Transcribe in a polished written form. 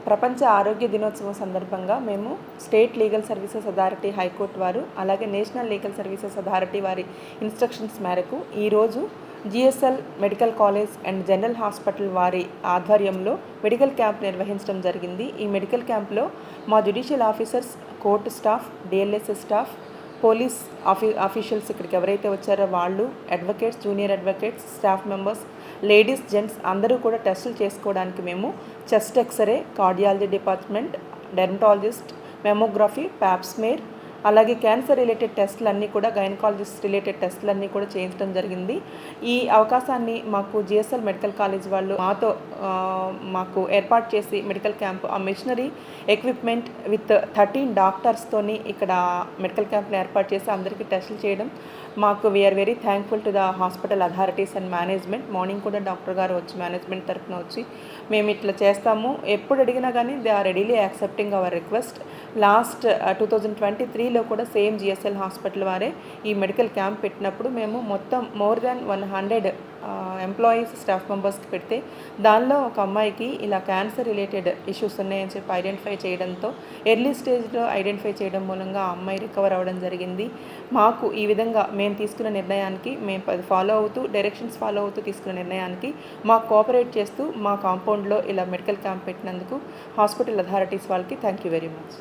ప్రపంచ ఆరోగ్య దినోత్సవం సందర్భంగా మేము state legal services authority high court వారు అలాగే నేషనల్ లీగల్ సర్వీసెస్ అథారిటీ వారి ఇన్స్ట్రక్షన్స్ మేరకు ఈరోజు GSL medical college and general hospital వారి ఆధ్వర్యంలో మెడికల్ క్యాంప్ నిర్వహించడం జరిగింది. ఈ మెడికల్ క్యాంప్లో మా judicial officers, court staff, DLSS staff, police officials ఇక్కడికి ఎవరైతే వచ్చారో వాళ్ళు, advocates, junior advocates, staff members, ladies, gents అందరూ కూడా టెస్టులు చేసుకోవడానికి మేము chest X-ray, cardiology department, dermatologist, mammography, pap smear అలాగే క్యాన్సర్ రిలేటెడ్ టెస్టులన్నీ కూడా గైనకాలజిస్ట్ రిలేటెడ్ టెస్టులన్నీ కూడా చేయించడం జరిగింది. ఈ అవకాశాన్ని మాకు జిఎస్ఎల్ మెడికల్ కాలేజ్ వాళ్ళు మాకు ఏర్పాటు చేసి మెడికల్ క్యాంప్ ఆ మిషనరీ ఎక్విప్మెంట్ విత్ 13 డాక్టర్స్తోని ఇక్కడ మెడికల్ క్యాంప్ని ఏర్పాటు చేసి అందరికీ టెస్టులు చేయడం మాకు we are very thankful to the hospital authorities and management. Morning కూడా డాక్టర్ గారు వచ్చి మేనేజ్మెంట్ తరఫున వచ్చి మేము ఇట్లా చేస్తాము, ఎప్పుడు అడిగినా కానీ they are readily accepting our request. Last 2023లో కూడా సేమ్ జిఎస్ఎల్ హాస్పిటల్ వారే ఈ మెడికల్ క్యాంప్ పెట్టినప్పుడు మేము మొత్తం మోర్ దాన్ 100 ఎంప్లాయీస్, స్టాఫ్ మెంబర్స్కి పెడితే దానిలో ఒక అమ్మాయికి ఇలా క్యాన్సర్ రిలేటెడ్ ఇష్యూస్ ఉన్నాయని చెప్పి ఐడెంటిఫై చేయడంతో ఎర్లీ స్టేజ్లో ఐడెంటిఫై చేయడం మూలంగా ఆ అమ్మాయి రికవర్ అవ్వడం జరిగింది. మాకు ఈ విధంగా మేము తీసుకున్న నిర్ణయానికి మేము ఫాలో అవుతూ డైరెక్షన్స్ ఫాలో అవుతూ తీసుకున్న నిర్ణయానికి మాకు కోఆపరేట్ చేస్తూ మా కాంపౌండ్లో ఇలా మెడికల్ క్యాంప్ పెట్టినందుకు హాస్పిటల్ అథారిటీస్ వాళ్ళకి థ్యాంక్ యూ వెరీ మచ్.